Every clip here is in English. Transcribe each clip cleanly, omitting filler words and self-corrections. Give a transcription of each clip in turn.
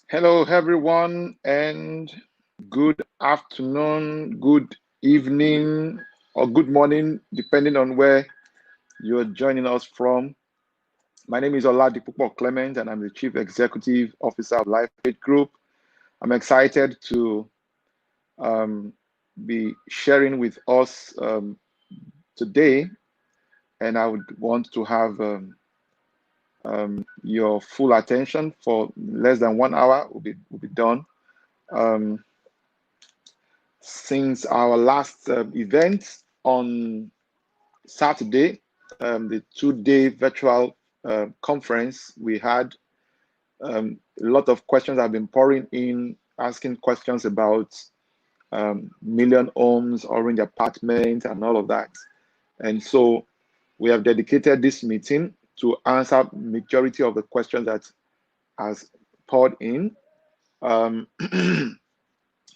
Hello, everyone, and good afternoon, good evening, or good morning, depending on where you're joining us from. My name is Oladipupo Clement, and I'm the Chief Executive Officer of LifePage Group. I'm excited to um, be sharing with us today, and I would want to have your full attention for less than 1 hour. Will be done. Um, Since our last event on Saturday, the 2-day virtual conference, we had a lot of questions have been pouring in, asking questions about million homes, orange apartments, and all of that. And so we have dedicated this meeting to answer majority of the questions that has poured in.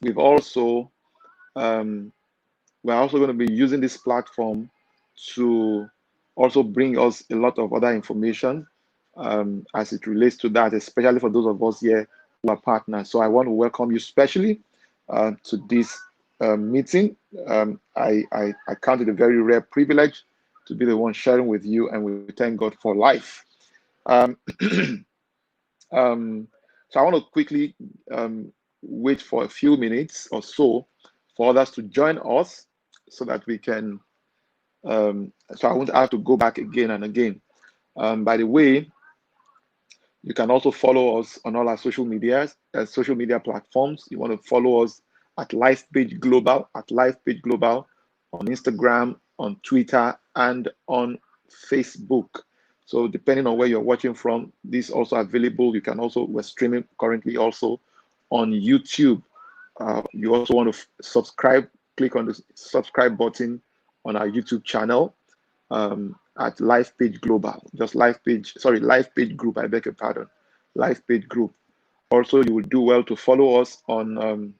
We've also we're also going to be using this platform to also bring us a lot of other information as it relates to that, especially for those of us here who are partners. So I want to welcome you specially to this meeting. I count it a very rare privilege to be the one sharing with you, and we thank God for life. Um, so I want to quickly wait for a few minutes or so for others to join us so that we can, so I won't have to go back again and again. By the way, you can also follow us on all our social media platforms. You want to follow us at LifePage Global, on Instagram, on Twitter, and on Facebook. So depending on where you're watching from, this is also available. You can also, we're streaming currently also on YouTube. You also want to subscribe, click on the subscribe button on our YouTube channel at LifePage Global, just LifePage Group, I beg your pardon, LifePage Group. Also, you will do well to follow us on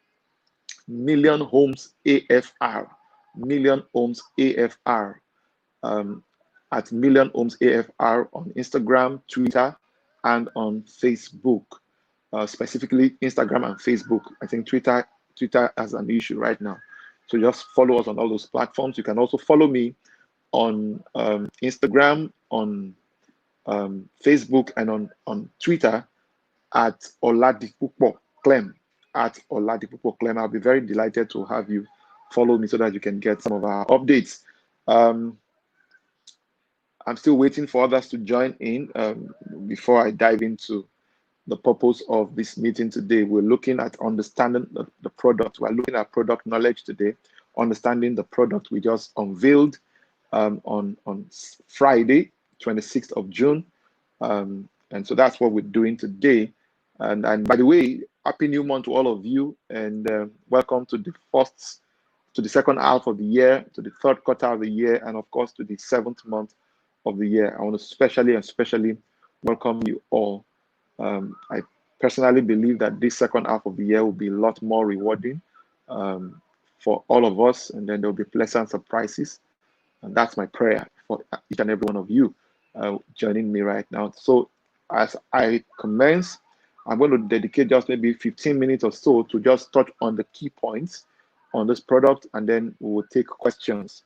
Million Homes AFR, Million Homes AFR, at Million Homes AFR on Instagram, Twitter, and on Facebook. Specifically Instagram and Facebook. I think Twitter has an issue right now. So just follow us on all those platforms. You can also follow me on Instagram, on Facebook, and on Twitter at Oladipupo Clem. At Oladipupo Clem. I'll be very delighted to have you follow me so that you can get some of our updates. I'm still waiting for others to join in before I dive into the purpose of this meeting today. We're looking at understanding the product. We're looking at product knowledge today, understanding the product we just unveiled on Friday, 26th of June. And so that's what we're doing today. And by the way, happy new month to all of you, and welcome to the second half of the year, to the third quarter of the year, and of course to the 7th month of the year. I want to especially welcome you all. I personally believe that this second half of the year will be a lot more rewarding for all of us, and then there'll be pleasant surprises. And that's my prayer for each and every one of you joining me right now. So as I commence, I'm going to dedicate just maybe 15 minutes or so to just touch on the key points on this product, and then we will take questions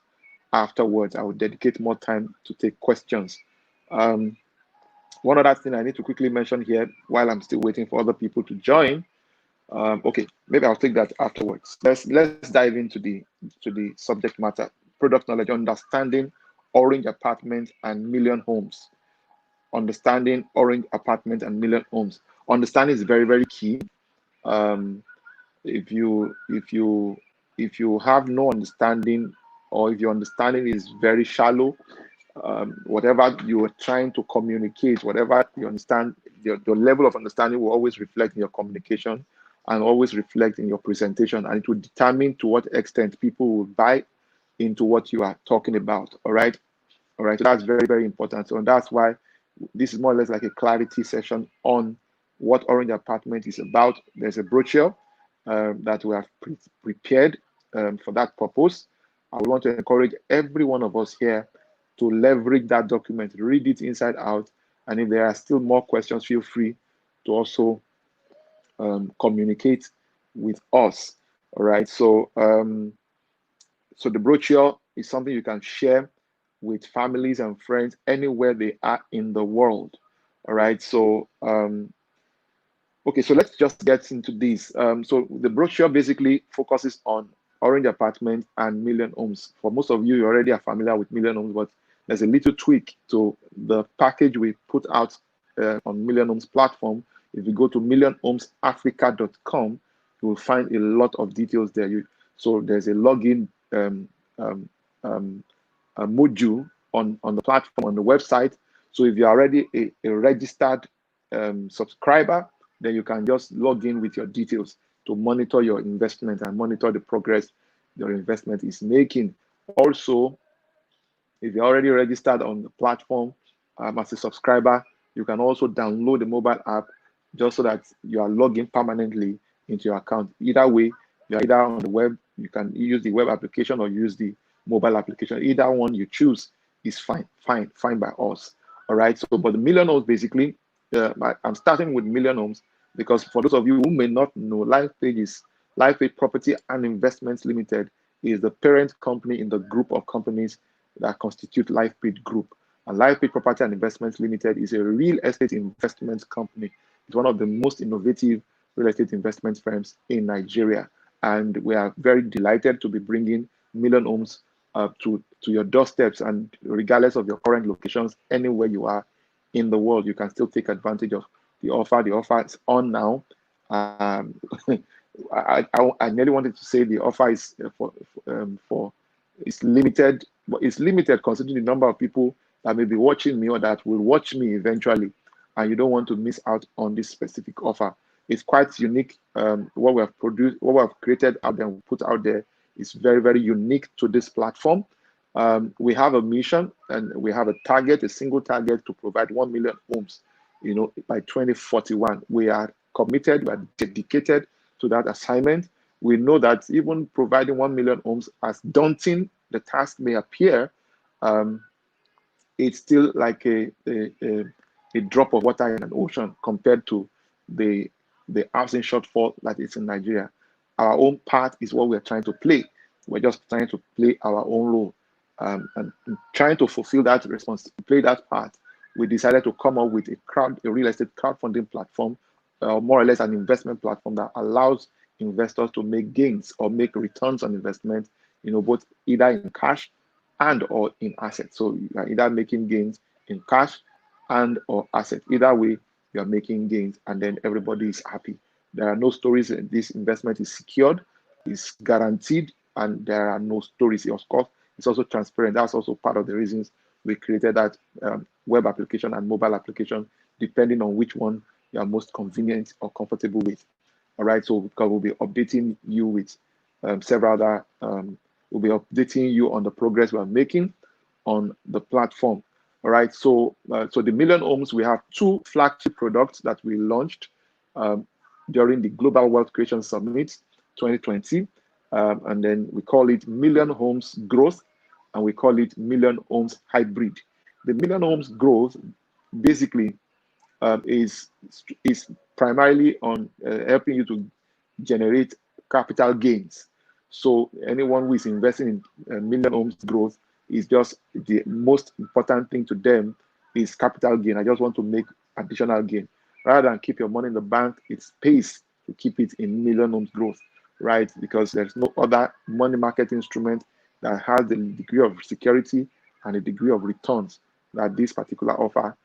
afterwards. I will dedicate more time to take questions. One other thing I need to quickly mention here while I'm still waiting for other people to join. Okay, maybe I'll take that afterwards. Let's dive into the subject matter: product knowledge, understanding orange apartments and million homes. Understanding orange apartments and million homes. Understanding is very key. If you have no understanding, or if your understanding is very shallow, whatever you are trying to communicate, whatever you understand, your level of understanding will always reflect in your communication and always reflect in your presentation, and it will determine to what extent people will buy into what you are talking about. All right. So that's very important. So that's why this is more or less like a clarity session on what Orange Apartment is about. There's a brochure that we have prepared for that purpose. I want to encourage every one of us here to leverage that document, read it inside out, and if there are still more questions, feel free to also communicate with us. All right. So the brochure is something you can share with families and friends anywhere they are in the world. All right. Okay, so let's just get into this. So the brochure basically focuses on Orange Apartment and Million Homes. For most of you, you already are familiar with Million Homes, but there's a little tweak to the package we put out on Million Homes platform. If you go to millionhomesafrica.com, you will find a lot of details there. So there's a login um, um, a module on the platform, on the website. So if you're already a registered subscriber, then you can just log in with your details to monitor your investment and monitor the progress your investment is making. Also, if you're already registered on the platform as a subscriber, you can also download the mobile app just so that you are logging permanently into your account. Either way, you're either on the web, you can use the web application or use the mobile application. Either one you choose is fine by us. All right. So, but the Million Homes basically, I'm starting with Million Homes because for those of you who may not know, LifePage Property and Investments Limited is the parent company in the group of companies that constitute LifePage Group. And LifePage Property and Investments Limited is a real estate investment company. It's one of the most innovative real estate investment firms in Nigeria. And we are very delighted to be bringing Million Homes to your doorsteps. And regardless of your current locations, anywhere you are in the world, you can still take advantage of the offer. The offer is on now. I nearly wanted to say the offer is for it's limited, but it's limited considering the number of people that may be watching me or that will watch me eventually, and you don't want to miss out on this specific offer. It's quite unique. What we have produced, what we have created out there and put out there is very, very unique to this platform. We have a mission and we have a target, a single target to provide 1 million homes, by 2041. We are committed, we are dedicated to that assignment. We know that even providing 1 million homes, as daunting the task may appear, it's still like a drop of water in an ocean compared to the housing shortfall that is in Nigeria. Our own part is what we're trying to play. We're just trying to play our own role, and trying to fulfill that responsibility, play that part. We decided to come up with a real estate crowdfunding platform, more or less an investment platform that allows investors to make gains or make returns on investment, both either in cash and or in assets. So you are either making gains in cash and or asset. Either way, you are making gains, and then everybody is happy. There are no stories. This investment is secured, is guaranteed, and there are no stories. Of course, it's also transparent. That's also part of the reasons we created that web application and mobile application, depending on which one you are most convenient or comfortable with. All right. So we'll be updating you with several other. We'll be updating you on the progress we are making on the platform. All right. So the Million Homes, we have 2 flagship products that we launched during the Global Wealth Creation Summit 2020. And then we call it Million Homes Growth, and we call it Million Homes Hybrid. The Million Homes Growth basically is primarily on helping you to generate capital gains. So anyone who is investing in Million Homes Growth is just the most important thing to them is capital gain. I just want to make additional gain. Rather than keep your money in the bank, it pays to keep it in Million Homes Growth, right? Because there's no other money market instrument that has the degree of security and the degree of returns that this particular offer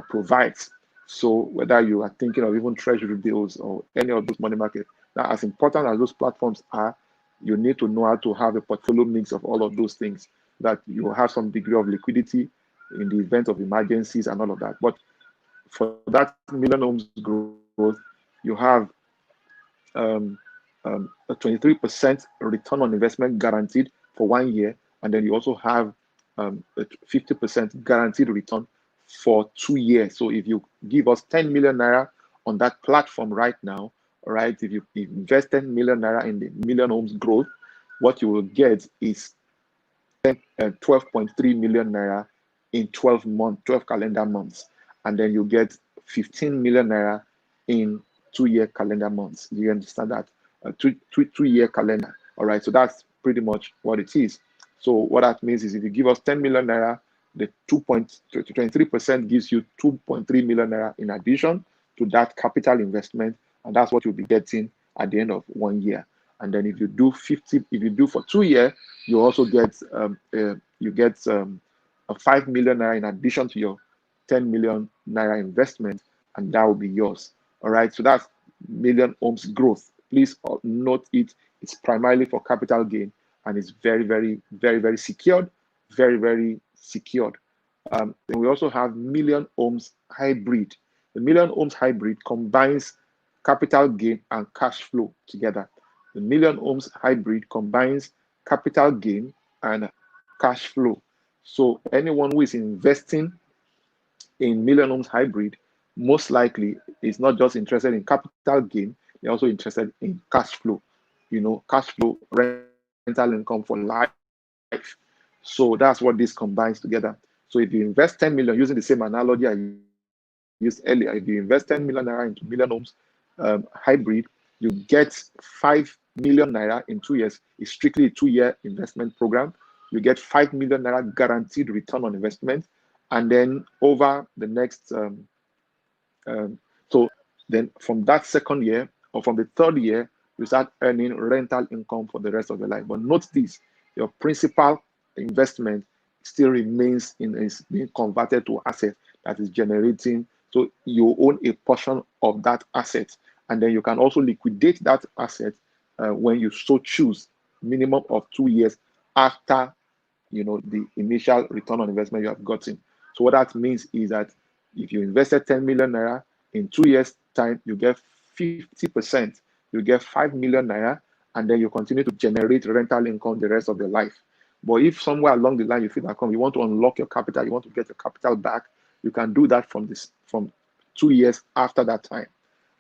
provides. So whether you are thinking of even treasury bills or any of those money markets, now as important as those platforms are, you need to know how to have a portfolio mix of all of those things, that you will have some degree of liquidity in the event of emergencies and all of that. But for that Million Homes Growth, you have a 23% return on investment guaranteed for 1 year, and then you also have a 50% guaranteed return for 2 years. So if you give us 10 million naira on that platform right now, all right, if you invest 10 million naira in the Million Homes Growth, what you will get is 12.3 million naira in 12 calendar months, and then you get 15 million naira in 2-year calendar months. Do you understand that? 2-year calendar. All right. So that's pretty much what it is. So what that means is if you give us 10 million naira, the 2.23% gives you 2.3 million naira in addition to that capital investment, and that's what you'll be getting at the end of 1 year. And then if you do for 2 years, you also get a 5 million naira in addition to your 10 million naira investment, and that will be yours. All right. So that's Million Homes growth. Please note it. It's primarily for capital gain, and it's very, very, very, very secured. Very, very secured. Then we also have Million Homes hybrid. The Million Homes hybrid combines capital gain and cash flow together. The Million Homes hybrid combines capital gain and cash flow. So anyone who is investing in Million Homes hybrid most likely is not just interested in capital gain, they're also interested in cash flow, cash flow, rental income for life. So that's what this combines together. So if you invest 10 million, using the same analogy I used earlier, if you invest 10 million naira into Million Homes hybrid, you get 5 million naira in 2 years. It's strictly a 2-year investment program. You get 5 million naira guaranteed return on investment. And then over the next, so then from that second year or from the third year, you start earning rental income for the rest of your life. But note this, your principal investment still remains is being converted to asset that is generating. So you own a portion of that asset, and then you can also liquidate that asset when you so choose, minimum of 2 years after the initial return on investment you have gotten. So what that means is that if you invested 10 million naira, in 2 years time you get 50%, you get 5 million naira, and then you continue to generate rental income the rest of your life. But if somewhere along the line you feel that you want to unlock your capital, you want to get your capital back, you can do that from 2 years after that time,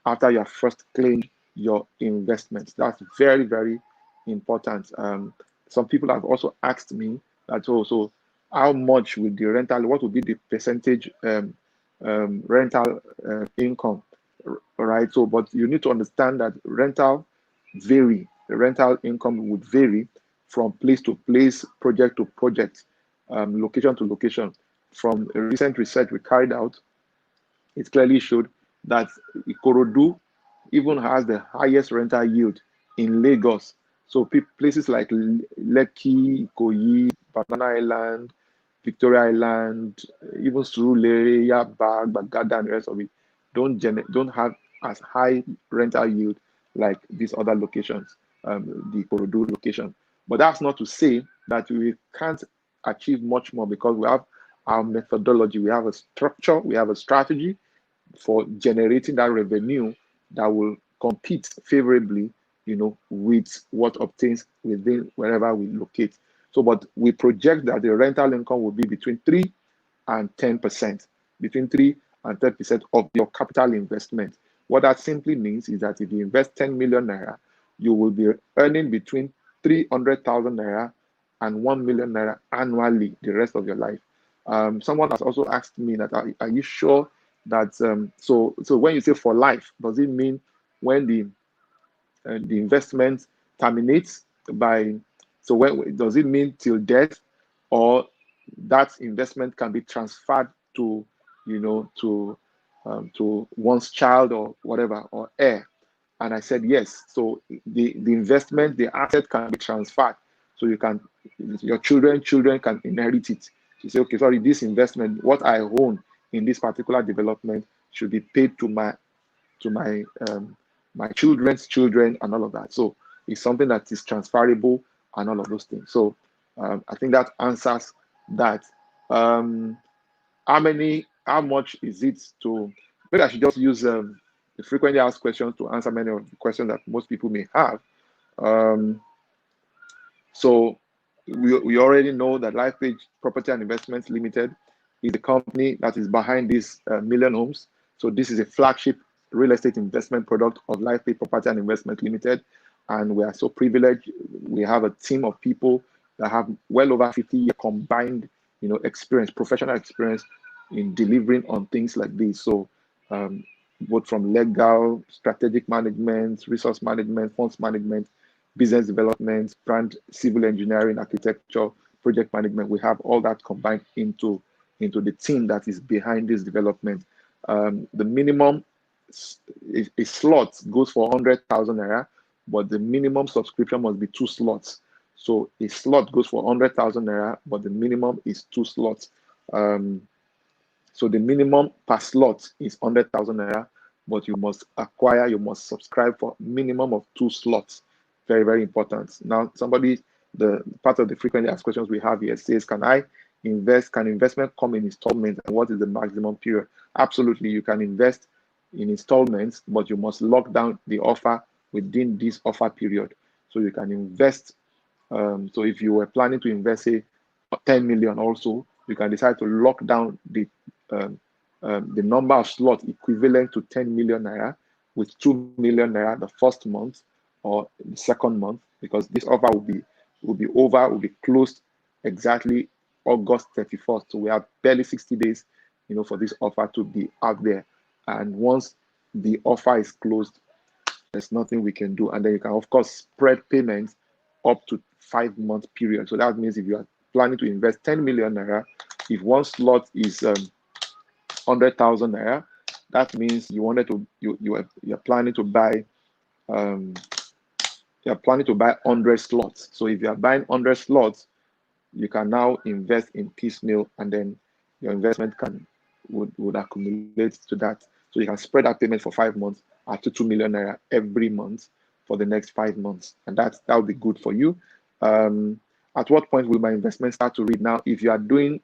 after you have first claimed your investments. That's very, very important. Some people have also asked me that also, how much will the rental, what will be the percentage rental income, right? So, but you need to understand that rental vary. The rental income would vary from place to place, project to project, location to location. From a recent research we carried out, it clearly showed that Ikorodu even has the highest rental yield in Lagos. So places like Lekki, Ikoyi, Banana Island, Victoria Island, even Surulere, Yaba, Bagada, and the rest of it don't have as high rental yield like these other locations, the Ikorodu location. But that's not to say that we can't achieve much more, because we have our methodology, we have a structure, we have a strategy for generating that revenue that will compete favorably, with what obtains within wherever we locate. So, but we project that the rental income will be between 3 and 10%, between 3 and 10% of your capital investment. What that simply means is that if you invest 10 million naira, you will be earning between 300,000 naira and 1 million naira annually the rest of your life. Someone has also asked me that, are you sure that, so when you say for life, does it mean when the investment terminates by, so when does it mean till death, or that investment can be transferred to one's child or whatever, or heir? And I said yes. So the investment, the asset can be transferred, so your children can inherit it. You say, okay, sorry, this investment, what I own in this particular development should be paid to my children's children and all of that. So it's something that is transferable and all of those things. So I think that answers that. How much is it to, maybe I should just use the frequently asked questions to answer many of the questions that most people may have. So we already know that LifePage Property and Investments Limited is the company that is behind this Million Homes. So this is a flagship real estate investment product of LifePage Property and Investment Limited, and we are so privileged. We have a team of people that have well over 50 years combined, experience, professional experience in delivering on things like this. So both from legal, strategic management, resource management, funds management, business development, brand, civil engineering, architecture, project management. We have all that combined into the team that is behind this development. The minimum a slot goes for 100,000 naira, but the minimum subscription must be 2 slots. So a slot goes for 100,000 naira, but the minimum is 2 slots. So the minimum per slot is 100,000 naira, but you must subscribe for minimum of 2 slots. Very, very important. Now, the part of the frequently asked questions we have here says, can investment come in installments, and what is the maximum period? Absolutely, you can invest in installments, but you must lock down the offer within this offer period. So you can invest. So if you were planning to invest, say, 10 million also, you can decide to lock down the number of slots equivalent to 10 million naira with 2 million naira the first month or the second month, because this offer will be closed exactly August 31st. So we have barely 60 days, for this offer to be out there. And once the offer is closed, there's nothing we can do. And then you can, of course, spread payments up to 5-month period. So that means if you are planning to invest 10 million naira, if one slot is 100,000 naira, that means you are planning to buy you're planning to buy 100 slots. So if you are buying 100 slots, you can now invest in piecemeal, and then your investment would accumulate to that. So you can spread that payment for 5 months at 2 million naira every month for the next 5 months, and that will be good for you. At what point will my investment start to read? Now, if you are doing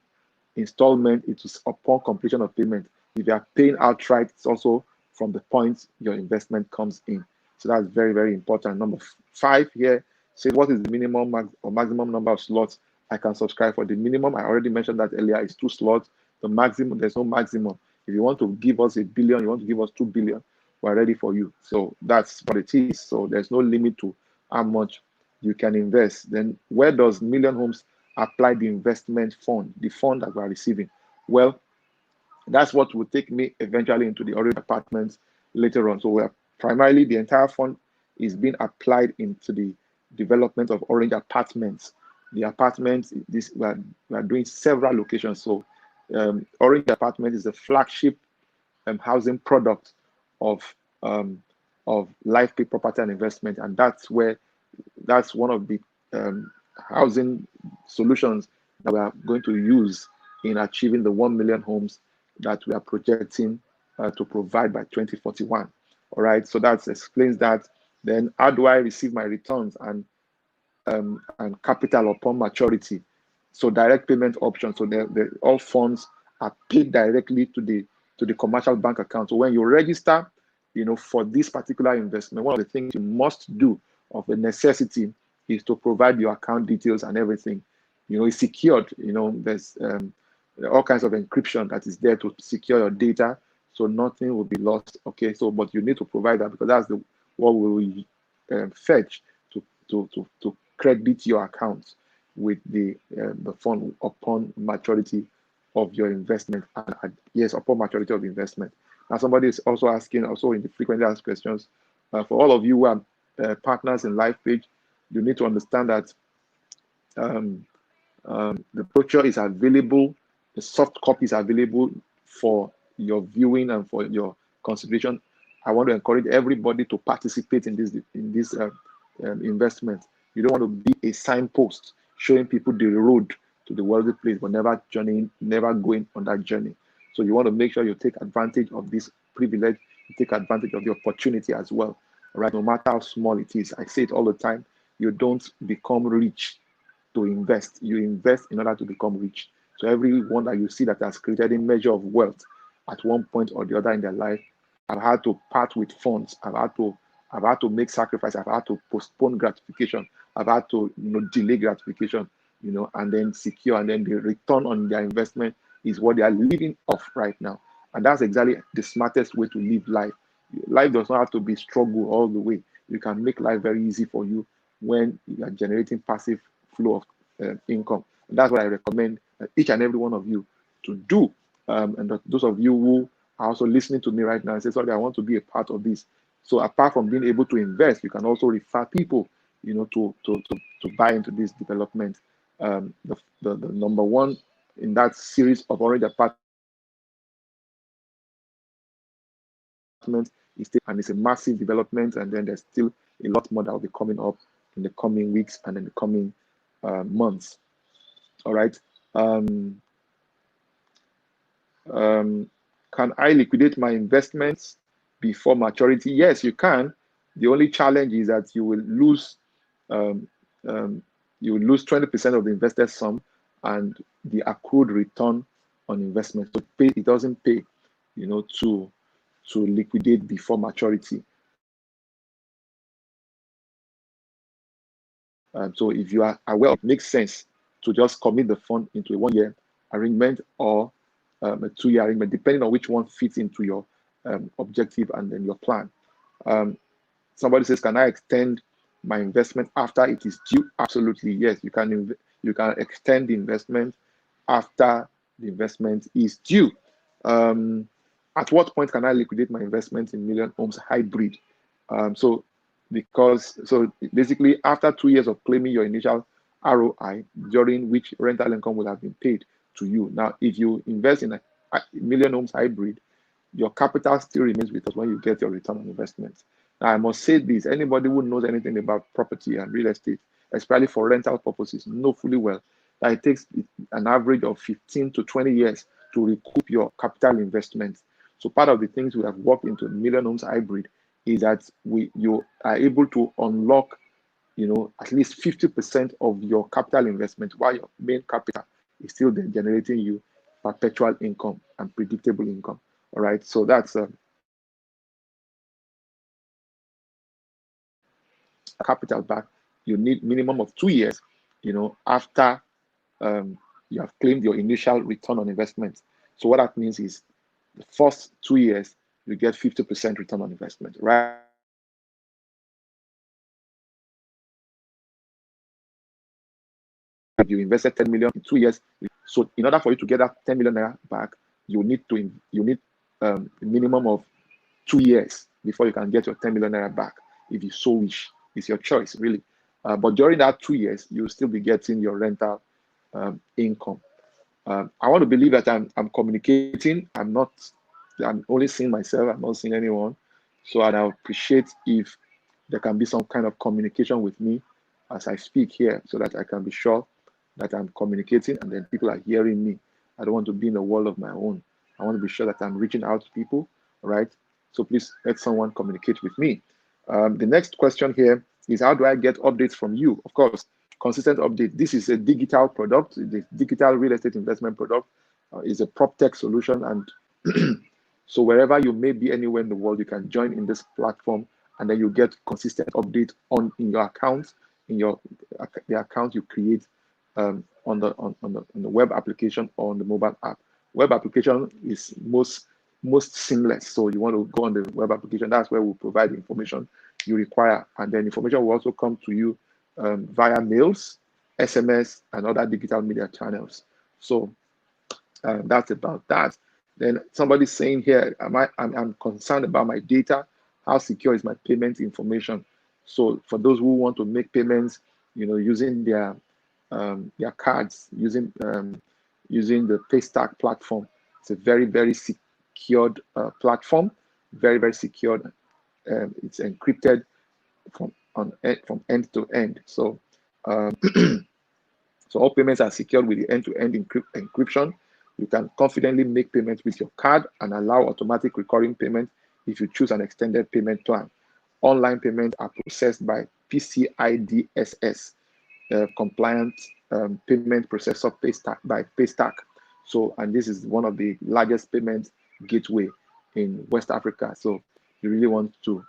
installment, it is upon completion of payment. If you are paying outright, it's also from the point your investment comes in. So that's very, very important. Number 5 here says, what is the minimum or maximum number of slots I can subscribe for? The minimum, I already mentioned that earlier, is 2 slots. The maximum, there's no maximum. If you want to give us 1 billion, you want to give us 2 billion, we're ready for you. So that's what it is. So there's no limit to how much you can invest. Then where does Million Homes apply the investment fund, the fund that we're receiving? Well, that's what will take me eventually into the Orange Apartments later on. So we're primarily, the entire fund is being applied into the development of Orange Apartments. The apartments, we are doing several locations. So Orange Apartment is the flagship housing product of LifePay Property and Investment, and that's one of the housing solutions that we are going to use in achieving the 1 million homes that we are projecting to provide by 2041. All right, so that explains that. Then how do I receive my returns and capital upon maturity? So direct payment option. So all funds are paid directly to the commercial bank account. So when you register, for this particular investment, one of the things you must do of a necessity is to provide your account details and everything. It's secured. There's all kinds of encryption that is there to secure your data, so nothing will be lost. Okay, so but you need to provide that, because that's what we will fetch to credit your account with the fund upon maturity of your investment. Yes, upon maturity of investment. Now, somebody is also asking, also in the frequently asked questions, for all of you who are partners in LifePage, you need to understand that the brochure is available, the soft copy is available for your viewing and for your consideration. I want to encourage everybody to participate in this investment. You don't want to be a signpost showing people the road to the wealthy place, but never going on that journey. So you want to make sure you take advantage of this privilege, you take advantage of the opportunity as well. All right, no matter how small it is. I say it all the time. You don't become rich to invest. You invest in order to become rich. So everyone that you see that has created a measure of wealth at one point or the other in their life, I've had to part with funds. I've had to make sacrifice. I've had to postpone gratification. I've had to delay gratification, and then secure, and then the return on their investment is what they are living off right now. And that's exactly the smartest way to live life. Life does not have to be struggle all the way. You can make life very easy for you when you are generating passive flow of income. And that's what I recommend each and every one of you to do. And those of you who are also listening to me right now and say, sorry, I want to be a part of this. So apart from being able to invest, you can also refer people, to buy into this development. The number one in that series of orange apartments is still, and it's a massive development, and then there's still a lot more that will be coming up in the coming weeks and in the coming months. All right. Can I liquidate my investments before maturity? Yes, you can. The only challenge is that you will lose um, 20% of the invested sum and the accrued return on investment. So it doesn't pay, to liquidate before maturity. So if you are aware, it makes sense to just commit the fund into a 1-year arrangement or a 2-year arrangement, depending on which one fits into your objective and then your plan. Somebody says, can I extend my investment after it is due? Absolutely, yes. You can extend the investment after the investment is due. At what point can I liquidate my investment in Million Homes Hybrid? So basically, after 2 years of claiming your initial ROI, during which rental income will have been paid to you. Now, if you invest in a Million Homes Hybrid, your capital still remains with us when you get your return on investment. Now, I must say this: anybody who knows anything about property and real estate, especially for rental purposes, know fully well that it takes an average of 15 to 20 years to recoup your capital investment. So part of the things we have worked into Million Homes Hybrid is that you are able to unlock, at least 50% of your capital investment, while your main capital is still then generating you perpetual income and predictable income. All right, so that's capital back. You need minimum of 2 years, after you have claimed your initial return on investment. So what that means is the first 2 years you get 50% return on investment, right? You invested 10 million in 2 years. So in order for you to get that 10 million naira back, you need a minimum of 2 years before you can get your 10 million naira back, if you so wish. It's your choice, really. But during that 2 years, you'll still be getting your rental income. I want to believe that I'm communicating. I'm only seeing myself. I'm not seeing anyone. So I'd appreciate if there can be some kind of communication with me as I speak here, so that I can be sure that I'm communicating and then people are hearing me. I don't want to be in a world of my own. I want to be sure that I'm reaching out to people, right? So please let someone communicate with me. The next question here is, how do I get updates from you? Of course, consistent update. This is a digital product. The digital real estate investment product is a prop tech solution. And so wherever you may be anywhere in the world, you can join in this platform, and then you get consistent update in your account, the account you create on the web application or on the mobile app. Web application is most seamless. So you want to go on the web application. That's where we'll provide the information you require, and then information will also come to you via mails, SMS, and other digital media channels. So that's about that. Then somebody's saying here, I'm concerned about my data. How secure is my payment information? So for those who want to make payments, using their cards, using the Paystack platform, it's a very, very secured platform, very, very secured. It's encrypted from end to end. So so all payments are secured with the end-to-end encryption. You can confidently make payments with your card and allow automatic recurring payment if you choose an extended payment plan. Online payments are processed by PCI DSS compliant payment processor Paystack. So, and this is one of the largest payment gateway in West Africa. So you really want to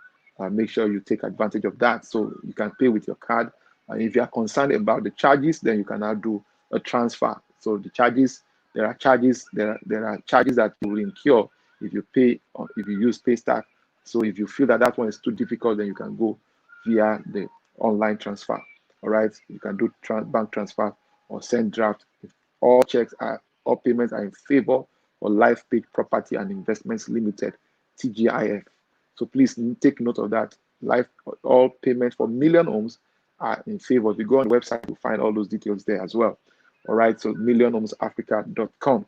make sure you take advantage of that. So you can pay with your card. And if you are concerned about the charges, then you can now do a transfer. So the charges, there are charges that you will incur if you pay, or if you use Paystack. So if you feel that one is too difficult, then you can go via the online transfer. All right, you can do bank transfer or send draft. If all payments are in favor for LifePage Property and Investments Limited, TGIF. So please take note of that. All payments for Million Homes are in favor. If you go on the website, you'll find all those details there as well. All right, so millionhomesafrica.com.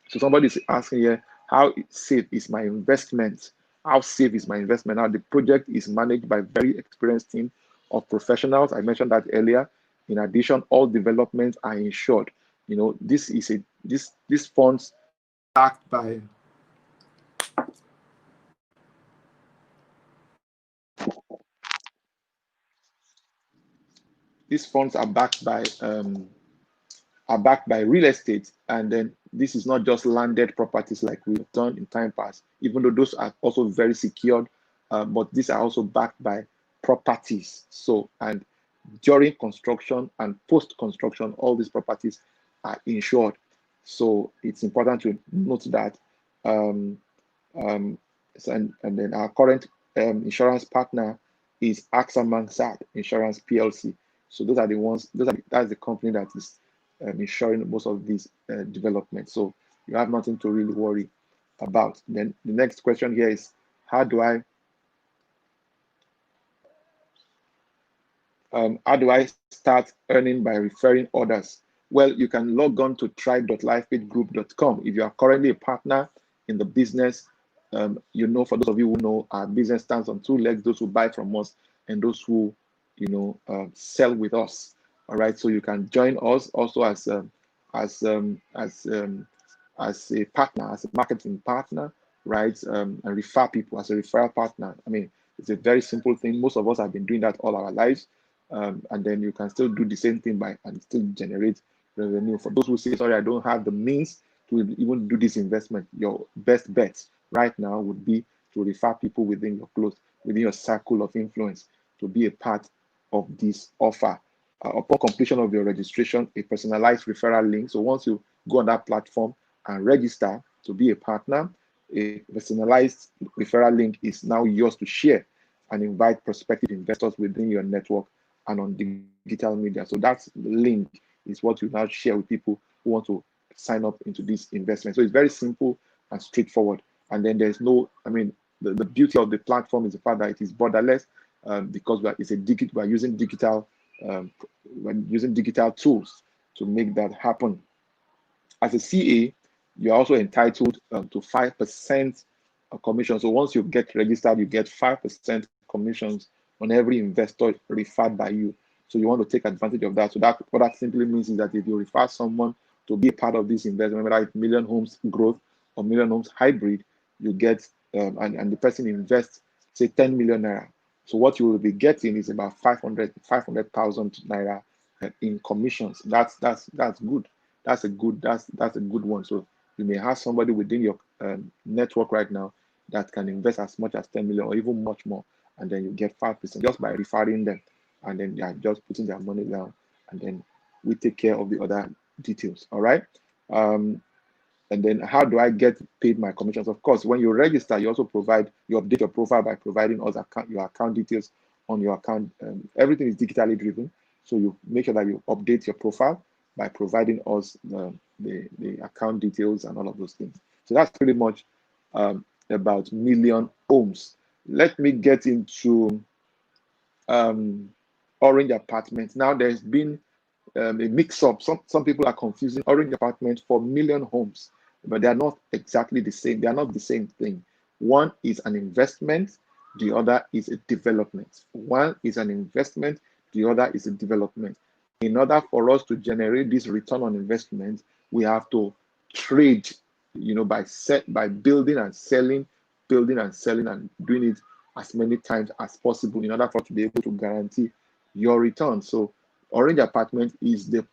So somebody's asking here, how safe is my investment? How safe is my investment? Now, the project is managed by a very experienced team of professionals. I mentioned that earlier. In addition, all developments are insured. You know, this funds backed by these funds are backed by real estate, and then this is not just landed properties like we've done in time past, even though those are also very secured, but these are also backed by properties. So, and during construction and post-construction, all these properties are insured. So it's important to note that. Um, and then our current insurance partner is AXA Mansard Insurance PLC. So those are the ones. That's the company that is ensuring most of these developments. So you have nothing to really worry about. Then the next question here is, how do I start earning by referring others? Well, you can log on to tribe.lifepagegroup.com. If you are currently a partner in the business, you know, for those of you who know, our business stands on two legs: those who buy from us and those who, sell with us. All right, so you can join us also as a partner, as a marketing partner, right? And refer people as a referral partner. I mean, it's a very simple thing. Most of us have been doing that all our lives. And then you can still do the same thing and still generate revenue. For those who say, sorry, I don't have the means to even do this investment, your best bet right now would be to refer people within your circle of influence to be a part of this offer. Upon completion of your registration, a personalized referral link. So once you go on that platform and register to be a partner, a personalized referral link is now yours to share and invite prospective investors within your network and on digital media. So that link is what you now share with people who want to sign up into this investment. So it's very simple and straightforward. And then there's no, the beauty of the platform is the fact that it is borderless, because we're using digital tools to make that happen. As a CA, you're also entitled to 5% commission. So once you get registered, you get 5% commissions on every investor referred by you. So you want to take advantage of that. So what that simply means is that if you refer someone to be a part of this investment, whether it's Million Homes Growth or Million Homes Hybrid, you get, and the person invests, say 10 million naira. So what you will be getting is about 500,000 naira in commissions. That's good. That's a good one. So you may have somebody within your network right now that can invest as much as 10 million or even much more, and then you get 5% just by referring them, and then they are just putting their money down, and then we take care of the other details. All right. And then how do I get paid my commissions? Of course, when you register, you also you update your profile by providing us your account details on your account. Everything is digitally driven, so you make sure that you update your profile by providing us the account details and all of those things. So that's pretty much about Million Homes. Let me get into Orange Apartments. Now there's been a mix-up. Some people are confusing Orange Apartment for Million Homes, but they are not exactly the same. They are not the same thing. One is an investment, the other is a development. One is an investment, the other is a development. In order for us to generate this return on investment, we have to trade, by building and selling, and doing it as many times as possible in order for us to be able to guarantee your return. So Orange Apartment is the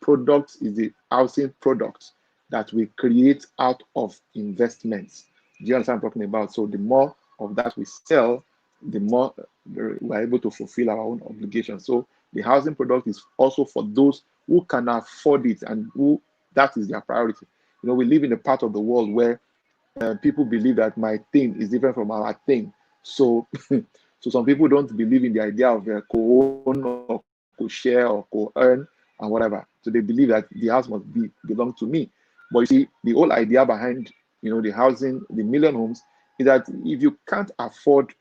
housing product that we create out of investments. Do you understand what I'm talking about? So the more of that we sell, the more we're able to fulfill our own obligations. So the housing product is also for those who can afford it and who that is their priority. We live in a part of the world where people believe that my thing is different from our thing. So, so some people don't believe in the idea of co-own or co-share or co-earn and whatever. So they believe that the house must belong to me. But you see, the whole idea behind the housing, the million homes, is that if you can't afford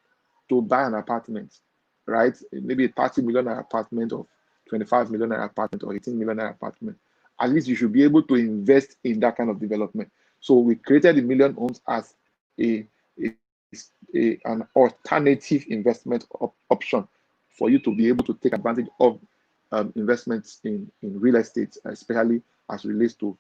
to buy an apartment, right? Maybe a 30 million naira apartment, or 25 million naira apartment, or 18 million naira apartment. At least you should be able to invest in that kind of development. So we created the million homes as a, an alternative investment option for you to be able to take advantage of investments in real estate, especially as relates to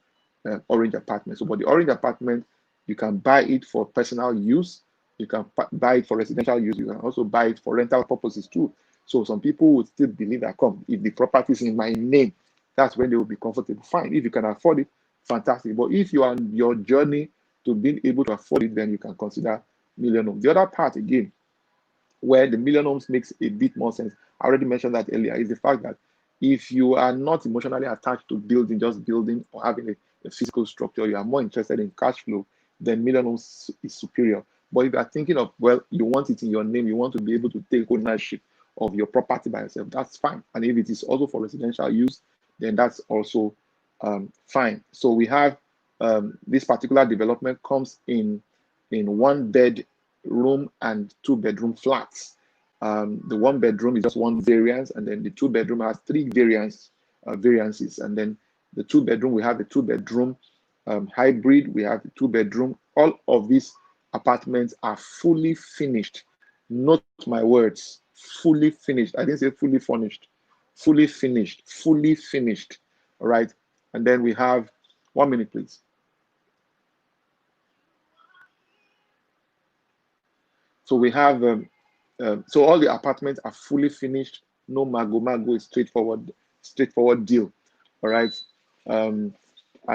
orange apartments. So, but the orange apartment, you can buy it for personal use, you can buy it for residential use, you can also buy it for rental purposes too. So some people would still believe that, come, if the property is in my name, that's when they will be comfortable. Fine. If you can afford it, fantastic. But if you are on your journey to being able to afford it, then you can consider million homes. The other part, again, where the million homes makes a bit more sense, I already mentioned that earlier, is the fact that if you are not emotionally attached to building, just building, or having a physical structure, you are more interested in cash flow, then million homes is superior. But if you are thinking of, well, you want it in your name, you want to be able to take ownership of your property by yourself, that's fine. And if it is also for residential use, then that's also fine. So we have this particular development comes in one bedroom and 2 bedroom flats. The 1 bedroom is just one variance, and then the 2 bedroom has three variances, and then the 2 bedroom, we have the 2 bedroom hybrid, we have the 2 bedroom. All of these apartments are fully finished. Note my words, fully finished. I didn't say fully furnished, fully finished, fully finished. All right, and then we have 1 minute, please. So we have so all the apartments are fully finished, no mago, is straightforward deal. All right. And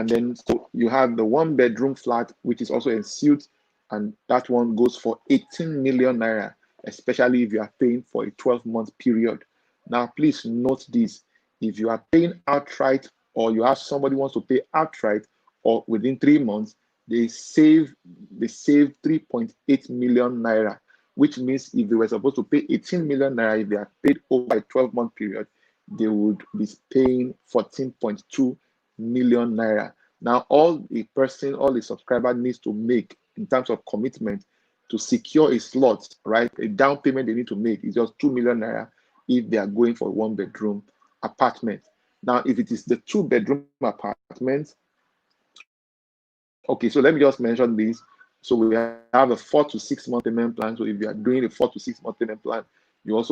then so you have the 1 bedroom flat, which is also in suit, and that one goes for 18 million naira, especially if you are paying for a 12-month period. Now, please note this: if you are paying outright, or you have somebody wants to pay outright, or within 3 months, they save 3.8 million naira, which means if they were supposed to pay 18 million naira, if they are paid over a 12-month period, they would be paying 14.2 million naira. Now, all the subscriber needs to make in terms of commitment to secure a slot, right? A down payment they need to make is just 2 million naira if they are going for a 1 bedroom apartment. Now, if it is the 2 bedroom apartment, okay, so let me just mention this. So we have a 4 to 6 month payment plan. So if you are doing a 4 to 6 month payment plan, you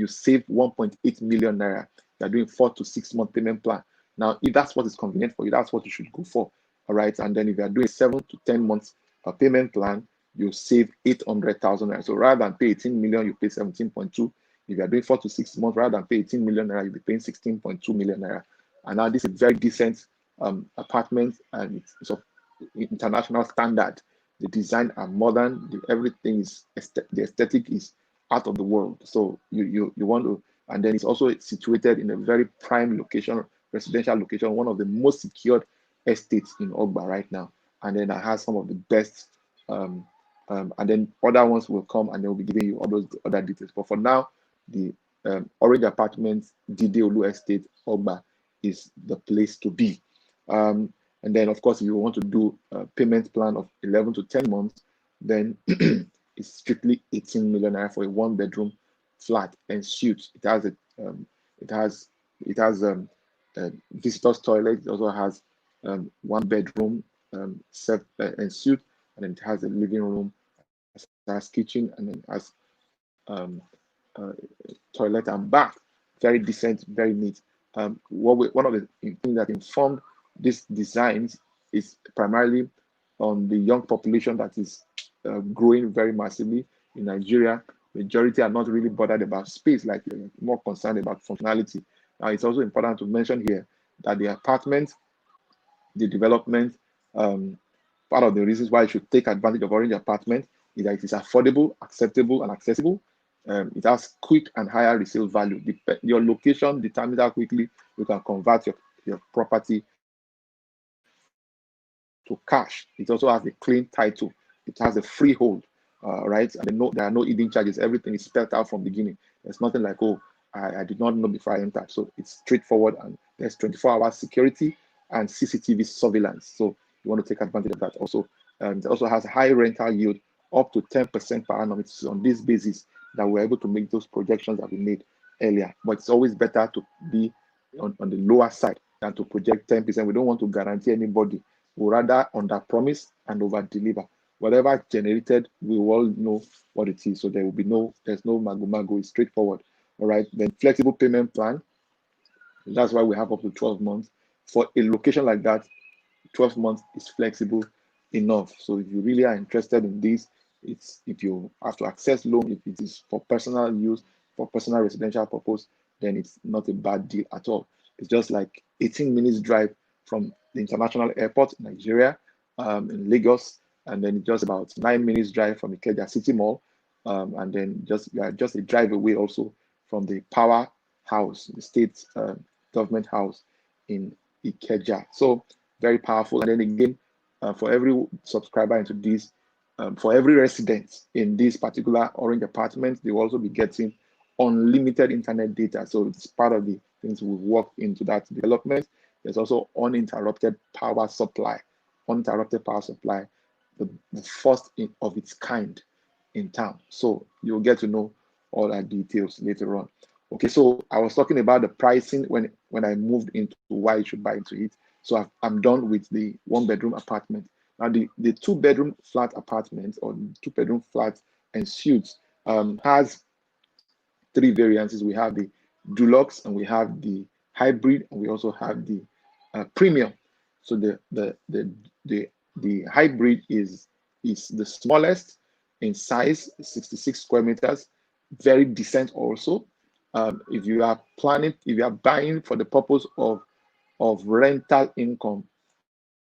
save 1.8 million naira. You are doing 4 to 6 month payment plan. Now, if that's what is convenient for you, that's what you should go for. All right. And then if you are doing 7 to 10 months payment plan, you save 800,000 naira. So rather than pay 18 million, you pay 17.2. If you are doing 4 to 6 months, rather than pay 18 million naira, you'll be paying 16.2 million naira. And now this is a very decent apartment, and it's of international standard. The design are modern. Everything is the aesthetic is out of the world. So you want to, and then it's also situated in a very prime location, residential location, one of the most secured estates in Ogba right now. And then it has some of the best. And then other ones will come, and they'll be giving you all those other details. But for now, the Orange Apartments, Dideolu Estate, Ogba is the place to be. And then, of course, if you want to do a payment plan of 11 to 10 months, then it's strictly 18 million naira for a 1 bedroom flat and suite. It has a visitor's toilet. It also has 1 bedroom and suite, and then it has a living room, it has kitchen, and then it has um, uh, toilet and bath. Very decent, very neat. One of the things that informed these designs is primarily on the young population that is growing very massively in Nigeria. Majority are not really bothered about space, like they're more concerned about functionality. Now, it's also important to mention here that the apartment, the development, um, part of the reasons why you should take advantage of Orange Apartment is that it is affordable, acceptable, and accessible. It has quick and higher resale value. Your location determines how quickly you can convert your property to cash. It also has a clean title. It has a freehold, right? And there are no hidden charges. Everything is spelled out from the beginning. There's nothing like, oh, I did not know before I entered. So it's straightforward, and there's 24-hour security and CCTV surveillance. So you want to take advantage of that also It also has high rental yield, up to 10% per annum. It's on this basis that we're able to make those projections that we made earlier. But it's always better to be on the lower side than to project 10%. We don't want to guarantee anybody. We rather under promise and over deliver. Whatever generated, we all know what it is. So there's no mago. It's straightforward. All right. Then flexible payment plan. That's why we have up to 12 months. For a location like that, 12 months is flexible enough. So if you really are interested in this, if you have to access loan, if it is for personal use, for personal residential purpose, then it's not a bad deal at all. It's just like 18 minutes drive from the international airport in Nigeria, in Lagos, and then just about 9 minutes drive from Ikeja City Mall, and then just a drive away also from the power house, the state government house in Ikeja. So very powerful. And then again, for every subscriber into this, for every resident in this particular Orange apartment, they will also be getting unlimited internet data. So it's part of the things we've worked into that development. There's also uninterrupted power supply. Uninterrupted power supply, the first of its kind in town. So you'll get to know all that details later on. Okay, so I was talking about the pricing when I moved into why you should buy into it. So I'm done with the 1-bedroom apartment. Now the 2-bedroom flat apartment, or 2-bedroom flat and suites, has 3 variances. We have the deluxe, and we have the hybrid, and we also have the premium. So the hybrid is the smallest in size, 66 square meters, very decent also. If you are buying for the purpose of rental income,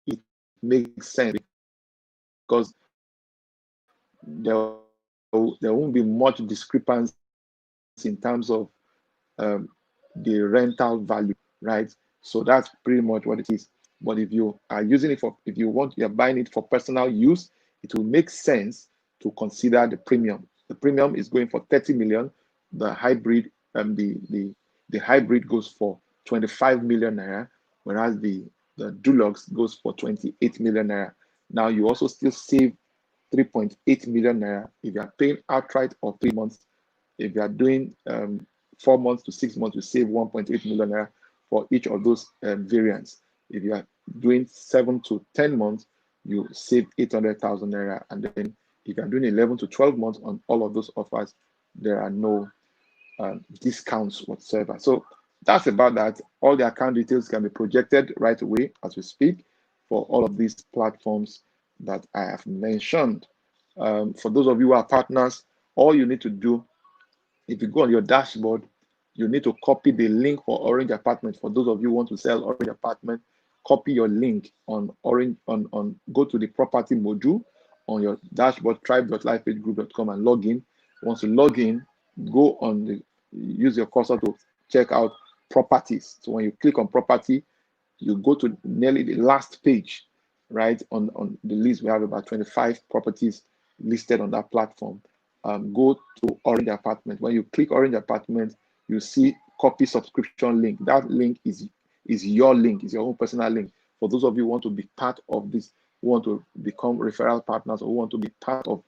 it makes sense because there won't be much discrepancy in terms of the rental value, right? So that's pretty much what it is. But if you are using it you're buying it for personal use, it will make sense to consider the premium. The premium is going for 30 million. The hybrid, the hybrid goes for 25 million naira, whereas the deluxe goes for 28 million naira. Now you also still save 3.8 million naira if you are paying outright or 3 months. If you are doing 4 months to 6 months, you save 1.8 million naira for each of those variants. If you are doing 7 to 10 months, you save 800,000 naira. And then if you are doing 11 to 12 months on all of those offers, there are no discounts whatsoever. So that's about that. All the account details can be projected right away as we speak for all of these platforms that I have mentioned. For those of you who are partners, all you need to do, if you go on your dashboard, you need to copy the link for Orange Apartment. For those of you who want to sell Orange Apartment, copy your link on Orange go to the property module on your dashboard, tribe.lifepagegroup.com, and log in. Once you log in, use your cursor to check out properties. So when you click on property, you go to nearly the last page, right? On the list, we have about 25 properties listed on that platform. Go to Orange Apartment. When you click Orange Apartment, you see copy subscription link. That link is your link, is your own personal link. For those of you who want to be part of this, who want to become referral partners, or who want to be part of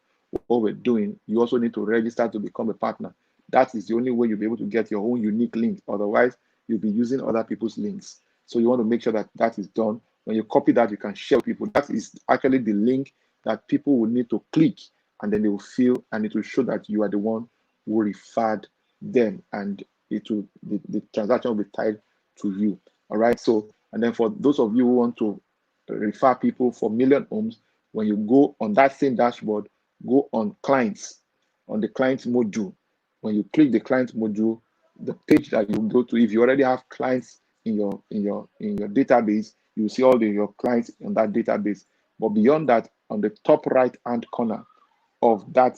what we're doing, you also need to register to become a partner. That is the only way you'll be able to get your own unique link. Otherwise, you'll be using other people's links. So you want to make sure that that is done. When you copy that, you can share with people. That is actually the link that people will need to click, and then they will feel, and it will show that you are the one who referred them, and the transaction will be tied to you. All right. So, and then for those of you who want to refer people for Million Homes, when you go on that same dashboard, go on clients, on the clients module. When you click the clients module, the page that you go to, if you already have clients in your database, you will see all your clients in that database. But beyond that, on the top right hand corner of that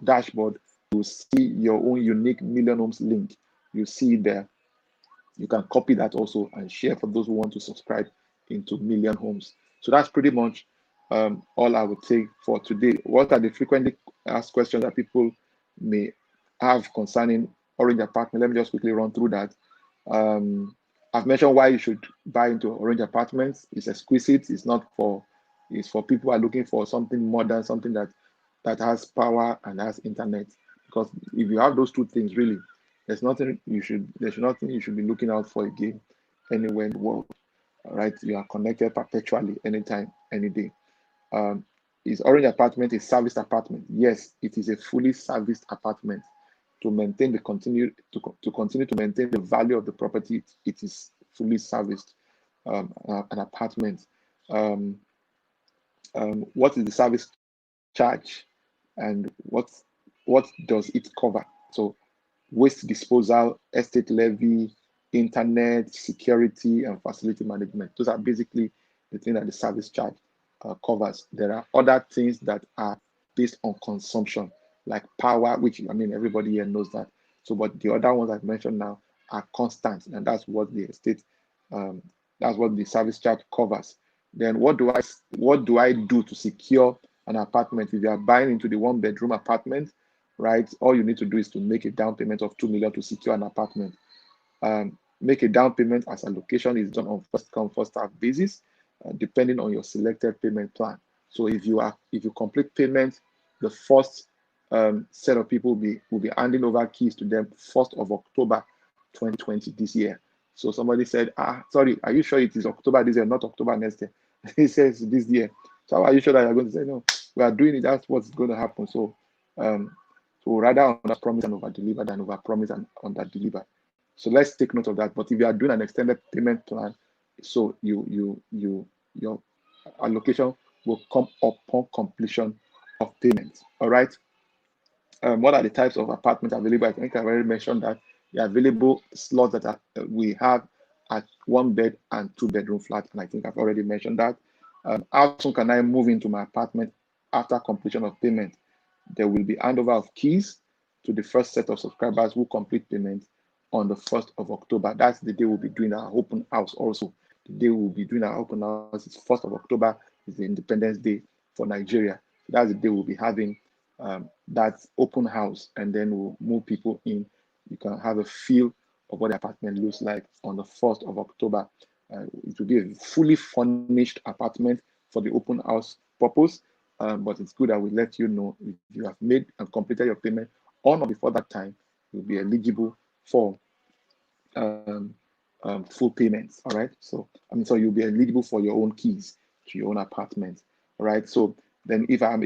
dashboard, you will see your own unique Million Homes link. You see there. You can copy that also and share for those who want to subscribe into Million Homes. So that's pretty much all I would say for today. What are the frequently asked questions that people may have concerning Orange Apartment? Let me just quickly run through that. I've mentioned why you should buy into Orange Apartments. It's exquisite. It's not for It's for people who are looking for something modern, something that has power and has internet. Because if you have those two things, really, there's nothing you should be looking out for again anywhere in the world. All right, you are connected perpetually, anytime, any day. Um, is Orange Apartment a serviced apartment? Yes, it is a fully serviced apartment. To maintain the to continue to maintain the value of the property, it is fully serviced, an apartment. Um, what is the service charge, and what does it cover? So waste disposal, estate levy, internet, security, and facility management. Those are basically the things that the service charge covers. There are other things that are based on consumption, like power, which I mean everybody here knows that. So, but the other ones I've mentioned now are constant, and um, that's what the service charge covers. Then what do I do to secure an apartment? If you are buying into the one bedroom apartment, right? All you need to do is to make a down payment of 2 million to secure an apartment. Make a down payment as allocation is done on first come first serve basis, depending on your selected payment plan. So if you complete payment, the first set of people will be handing over keys to them 1st of October 2020 this year. So somebody said, sorry, are you sure it is October this year, not October next year? He says this year. So how are you sure that you're going to say no? We are doing it. That's what's going to happen. So rather under promise and over deliver than over promise and under deliver. So let's take note of that. But if you are doing an extended payment plan, so your allocation will come upon completion of payment. All right. What are the types of apartments available? I think I've already mentioned that the available slots we have at 1 bed and 2 bedroom flat, and I think I've already mentioned that. How soon can I move into my apartment after completion of payment? There will be handover of keys to the first set of subscribers who complete payment on the 1st of October. That's the day we'll be doing our open house also. The day we'll be doing our open house is 1st of October, is the Independence Day for Nigeria. So that's the day we'll be having that open house, and then we'll move people in. You can have a feel of what the apartment looks like on the 1st of October. It will be a fully furnished apartment for the open house purpose. But it's good that we let you know if you have made and completed your payment on or before that time, you'll be eligible for full payments. All right. So you'll be eligible for your own keys to your own apartment. All right. So then if I'm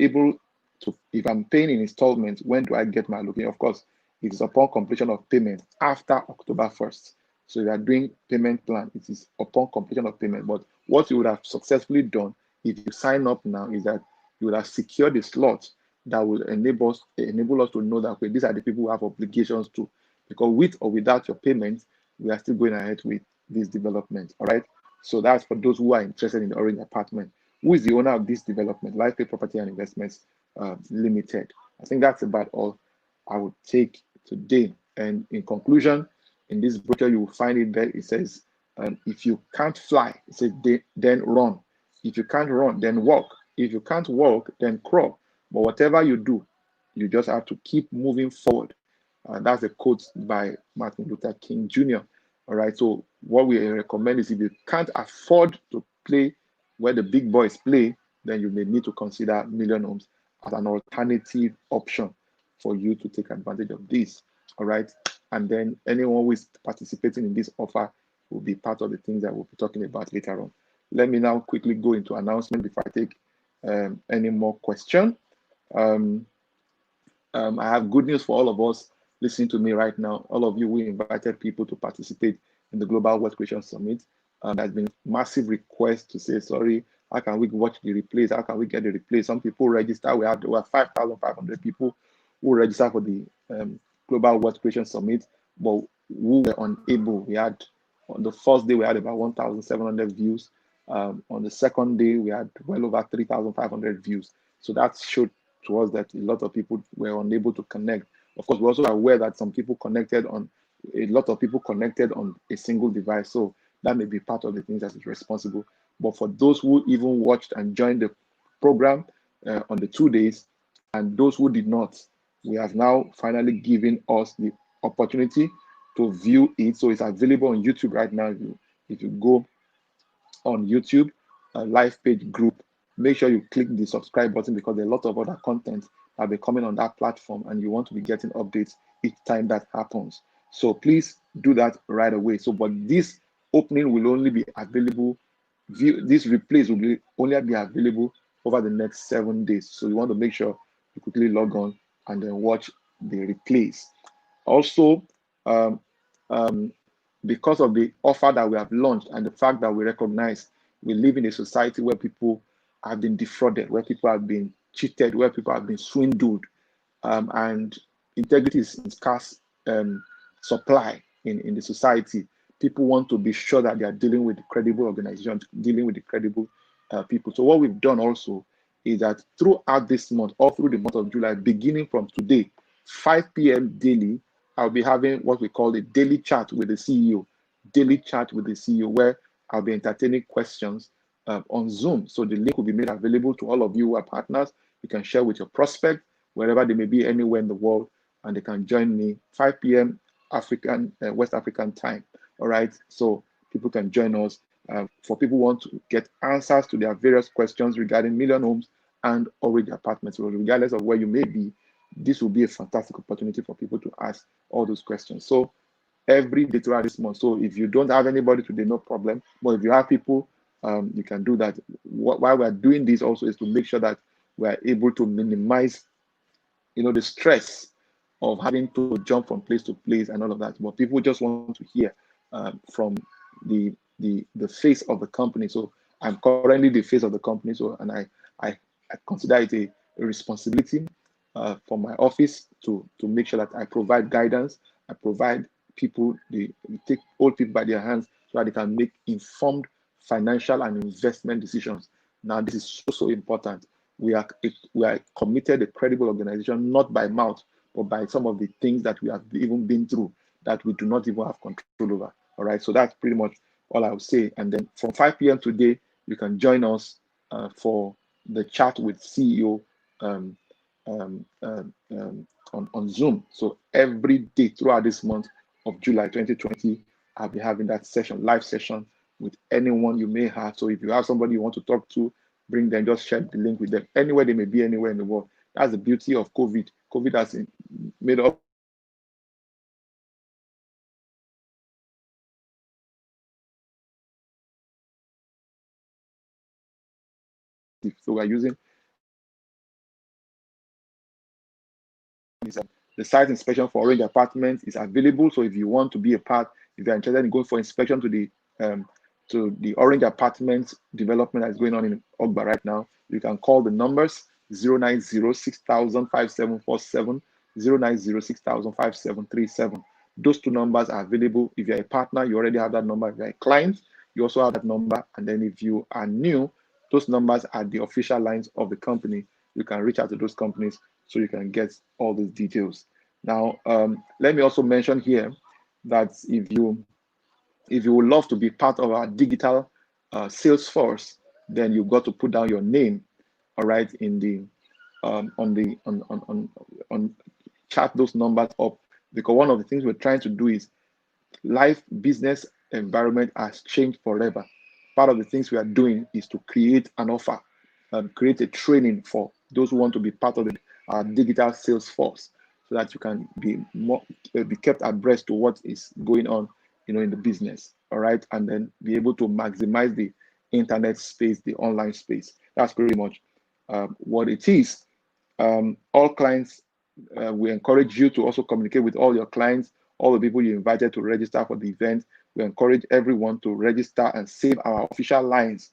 paying in installments, when do I get my allocation? Of course, it is upon completion of payment after October 1st. So if you are doing payment plan, it is upon completion of payment. But what you would have successfully done if you sign up now is that you will have secured the slot that will enable us to know that, okay, these are the people who have obligations to. Because with or without your payment, we are still going ahead with this development. All right. So that's for those who are interested in the Orange Apartment. Who is the owner of this development? LifePay Property and Investments Limited. I think that's about all I would take today. And in conclusion, in this brochure, you will find it there. It says, if you can't fly, it says, then run. If you can't run, then walk. If you can't walk, then crawl. But whatever you do, you just have to keep moving forward. That's a quote by Martin Luther King Jr. All right. So what we recommend is if you can't afford to play where the big boys play, then you may need to consider Million Homes as an alternative option for you to take advantage of this. All right. And then anyone who is participating in this offer will be part of the things that we'll be talking about later on. Let me now quickly go into announcement before I take any more question. I have good news for all of us listening to me right now. All of you, we invited people to participate in the Global Wealth Creation Summit. There's been massive requests to say, sorry, how can we watch the replays? How can we get the replays? Some people register. We have 5,500 people who register for the Global Wealth Creation Summit, but who were unable. We had, on the first day, we had about 1,700 views. On the second day, we had well over 3,500 views. So that showed to us that a lot of people were unable to connect. Of course, we're also aware that a lot of people connected on a single device. So that may be part of the things that is responsible. But for those who even watched and joined the program on the 2 days, and those who did not, we have now finally given us the opportunity to view it. So it's available on YouTube right now. If you go on YouTube, live page group, make sure you click the subscribe button, because there are a lot of other content that will be coming on that platform, and you want to be getting updates each time that happens. So please do that right away. So, but this opening will only be available, these replays will only be available over the next 7 days. So you want to make sure you quickly log on and then watch the replays. Also, um, um, because of the offer that we have launched and the fact that we recognize we live in a society where people have been defrauded, where people have been cheated, where people have been swindled, and integrity is in scarce supply in the society. People want to be sure that they are dealing with credible organizations, dealing with the credible people. So what we've done also is that throughout this month, all through the month of July, beginning from today, 5 p.m. daily, I'll be having what we call a daily chat with the CEO, daily chat with the CEO, where I'll be entertaining questions on Zoom. So the link will be made available to all of you who are partners. You can share with your prospect, wherever they may be, anywhere in the world, and they can join me 5 p.m. African, West African time. All right. So people can join us. For people who want to get answers to their various questions regarding Million Homes and Orange Apartments, so regardless of where you may be, this will be a fantastic opportunity for people to ask all those questions. So every day throughout this month. So if you don't have anybody today, no problem. But if you have people, you can do that. Why we're doing this also is to make sure that we're able to minimize, the stress of having to jump from place to place and all of that. But people just want to hear from the face of the company. So I'm currently the face of the company. So, and I consider it a responsibility for my office to make sure that I provide guidance. I provide people, we take old people by their hands so that they can make informed financial and investment decisions. Now, this is so important. We are committed, a credible organization, not by mouth, but by some of the things that we have even been through that we do not even have control over. All right, so that's pretty much all I would say. And then from 5 p.m. today, you can join us for the chat with CEO on Zoom. So every day throughout this month of July 2020, I'll be having that session, live session with anyone you may have. So if you have somebody you want to talk to, bring them, just share the link with them anywhere they may be, anywhere in the world. That's the beauty of COVID. COVID has made up. So we're using the site inspection for Orange Apartments is available. So if you want to be a part, if you're interested in going for inspection to the Orange Apartments development that's going on in Ogba right now, you can call the numbers 09060005747, 09060005737. Those two numbers are available. If you're a partner, you already have that number. If you're a client, you also have that number. And then if you are new, those numbers are the official lines of the company. You can reach out to those companies so you can get all these details. Now, let me also mention here that if you would love to be part of our digital sales force, then you've got to put down your name, all right, in the on chat those numbers up, because one of the things we're trying to do is life business environment has changed forever. Part of the things we are doing is to create an offer, create a training for those who want to be part of our digital sales force, so that you can be kept abreast to what is going on, in the business. All right, and then be able to maximize the internet space, the online space. That's pretty much what it is. All clients, we encourage you to also communicate with all your clients, all the people you invited to register for the event. We encourage everyone to register and save our official lines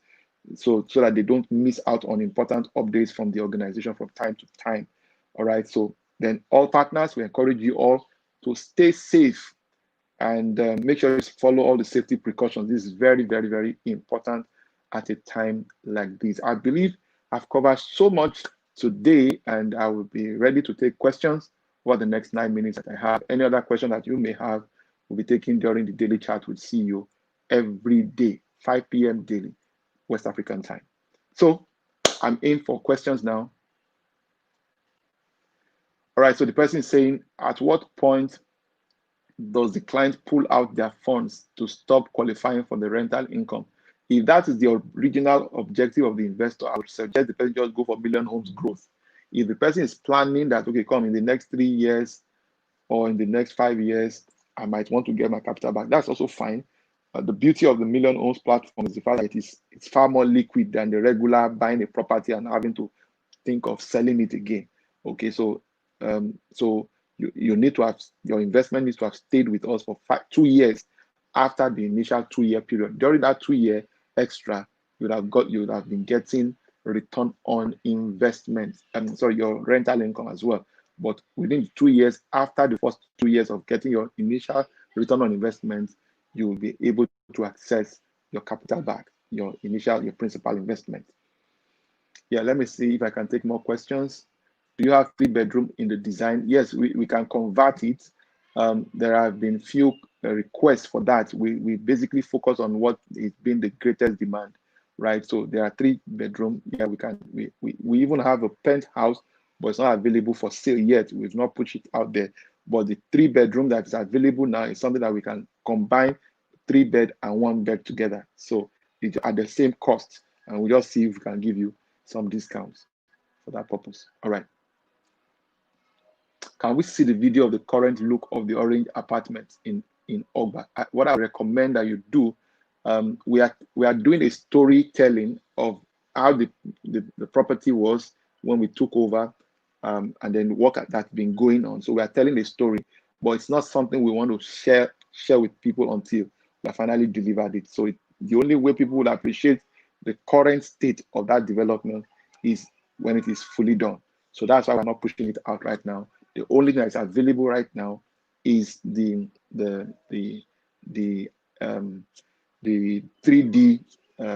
so that they don't miss out on important updates from the organization from time to time. All right. So then all partners, we encourage you all to stay safe and make sure you follow all the safety precautions. This is very, very, very important at a time like this. I believe I've covered so much today, and I will be ready to take questions over the next 9 minutes that I have. Any other question that you may have will be taken during the daily chat with CEO every day, 5 p.m. daily, West African time. So I'm in for questions now. All right, so the person is saying, at what point does the client pull out their funds to stop qualifying for the rental income If that is the original objective of the investor, I would suggest the person just go for million homes growth. If the person is planning that, okay, come in the next 3 years or in the next 5 years, I might want to get my capital back, that's also fine. The beauty of the million homes platform is the fact that it's far more liquid than the regular buying a property and having to think of selling it again. Okay, so you need to have, your investment needs to have stayed with us for 2 years after the initial 2 year period. During that 2 year extra, you would have been getting return on investment. Sorry, your rental income as well. But within 2 years after the first 2 years of getting your initial return on investment, you will be able to access your capital back, your principal investment. Yeah, let me see if I can take more questions. Do you have 3-bedroom in the design? Yes, we can convert it. There have been few requests for that. We basically focus on what is being the greatest demand, right? So there are 3-bedroom. Yeah, we even have a penthouse, but it's not available for sale yet. We've not pushed it out there. But the 3-bedroom that is available now is something that we can combine 3-bed and 1-bed together. So it's at the same cost, and we'll just see if we can give you some discounts for that purpose. All right. Can we see the video of the current look of the orange apartment in Ogba? What I recommend that you do, we are doing a storytelling of how the property was when we took over, and then work that's been going on. So we are telling a story, but it's not something we want to share with people until we have finally delivered it. So the only way people will appreciate the current state of that development is when it is fully done. So that's why we're not pushing it out right now. The only thing that's available right now is the 3D